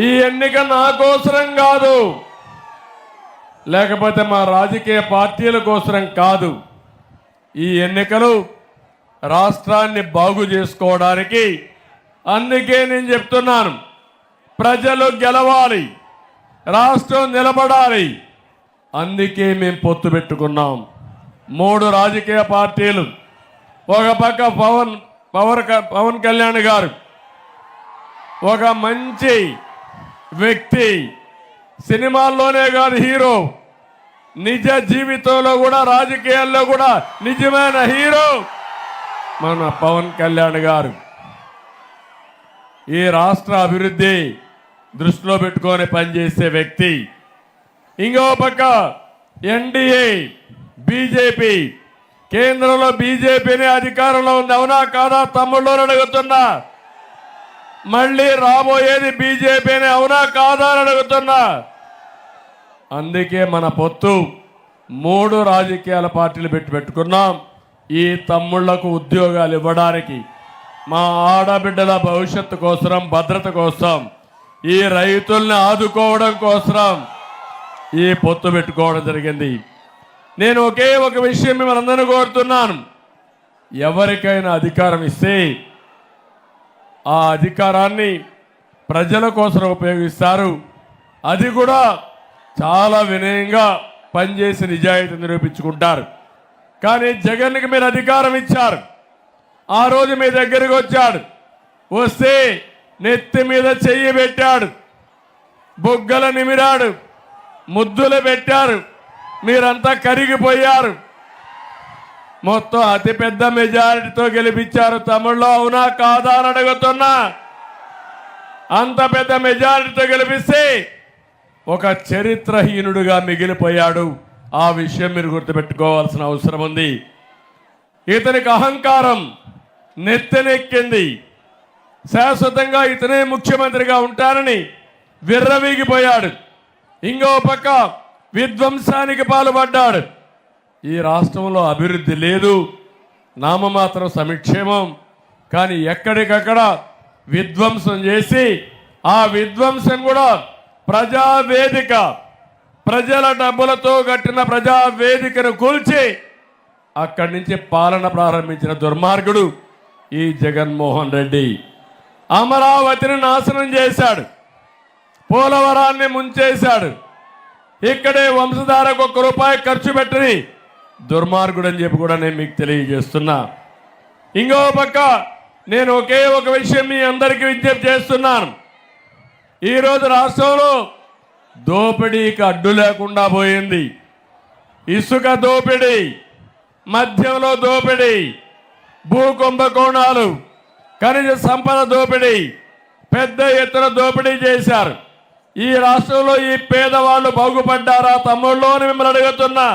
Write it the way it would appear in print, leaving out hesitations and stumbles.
ఈ ఎన్నిక నా కోసరం కాదు, లేకపోతే మా రాజకీయ పార్టీల కోసరం కాదు. ఈ ఎన్నికలు రాష్ట్రాన్ని బాగు చేసుకోవడానికి. అందుకే నేను చెప్తున్నాను, ప్రజలు గెలవాలి, రాష్ట్రం నిలబడాలి. అందుకే మేము పొత్తు పెట్టుకున్నాం. 3 రాజకీయ పార్టీలు, ఒక పక్క పవన్ కళ్యాణ్ గారు ఒక మంచి వ్యక్తి, సినిమాల్లోనే కాదు హీరో, నిజ జీవితంలో కూడా రాజకీయాల్లో కూడా నిజమైన హీరో మన పవన్ కళ్యాణ్ గారు. ఈ రాష్ట్ర అభివృద్ధి దృష్టిలో పెట్టుకొని పనిచేసే వ్యక్తి. ఇంకో పక్క ఎన్డీఏ బీజేపీ, కేంద్రంలో బీజేపీనే అధికారంలో ఉంది. అవునా కాదా తమ్ముళ్ళు అడుగుతున్నా. మళ్ళీ రాబోయేది బీజేపీనే, అవునా కాదా అని అడుగుతున్నా. అందుకే మన పొత్తు 3 రాజకీయాల పార్టీలు పెట్టుకున్నాం. ఈ తమ్ముళ్లకు ఉద్యోగాలు ఇవ్వడానికి, మా ఆడబిడ్డల భవిష్యత్తు కోసం, భద్రత కోసం, ఈ రైతుల్ని ఆదుకోవడం కోసం ఈ పొత్తు పెట్టుకోవడం జరిగింది. నేను ఒకే ఒక విషయం మిమ్మల్ని అందరినీ కోరుతున్నాను. ఎవరికైనా అధికారం ఇస్తే ఆ అధికారాన్ని ప్రజల కోసం ఉపయోగిస్తారు. అది కూడా చాలా వినయంగా పనిచేసి నిజాయితీ నిరూపించుకుంటారు. కానీ జగన్కి మీరు అధికారం ఇచ్చారు. ఆ రోజు మీ దగ్గరికి వచ్చాడు, వస్తే నెత్తి మీద చెయ్యి పెట్టాడు, బొగ్గల నిమిరాడు, ముద్దులు పెట్టారు. మీరంతా కరిగిపోయారు. మొత్తం అతిపెద్ద మెజారిటీతో గెలిపించారు తమిళ్లో, అవునా కాదా అని అడుగుతున్నా. అంత పెద్ద మెజారిటీతో గెలిపిస్తే ఒక చరిత్రహీనుడుగా మిగిలిపోయాడు. ఆ విషయం మీరు గుర్తుపెట్టుకోవాల్సిన అవసరం ఉంది. ఇతనికి అహంకారం నెత్తెనెక్కింది. శాశ్వతంగా ఇతనే ముఖ్యమంత్రిగా ఉంటారని విర్రవీగిపోయాడు. ఇంకో పక్క విధ్వంసానికి పాల్పడ్డాడు. ఈ రాష్ట్రంలో అభివృద్ధి లేదు, నామమాత్రం సంక్షేమం. కానీ ఎక్కడికక్కడ విధ్వంసం చేసి, ఆ విధ్వంసం కూడా ప్రజావేదిక, ప్రజల డబ్బులతో కట్టిన ప్రజావేదికను కూల్చి అక్కడి నుంచి పాలన ప్రారంభించిన దుర్మార్గుడు ఈ జగన్మోహన్ రెడ్డి. అమరావతిని నాశనం చేశాడు, పోలవరాన్ని ముంచేశాడు. ఇక్కడే వంశధారకు ₹1 ఖర్చు పెట్టని దుర్మార్గుడు అని చెప్పి కూడా నేను మీకు తెలియజేస్తున్నా. ఇంకో పక్క నేను ఒకే ఒక విషయం మీ అందరికీ విజ్ఞప్తి చేస్తున్నాను. ఈరోజు రాష్ట్రంలో దోపిడీకి అడ్డు లేకుండా పోయింది. ఇసుక దోపిడీ, మద్యంలో దోపిడీ, భూ కుంభకోణాలు, ఖనిజ సంపద దోపిడీ, పెద్ద ఎత్తున దోపిడీ చేశారు. ఈ రాష్ట్రంలో ఈ పేదవాళ్ళు బాగుపడ్డారా తమ్ముళ్ళు అని మిమ్మల్ని అడుగుతున్నా.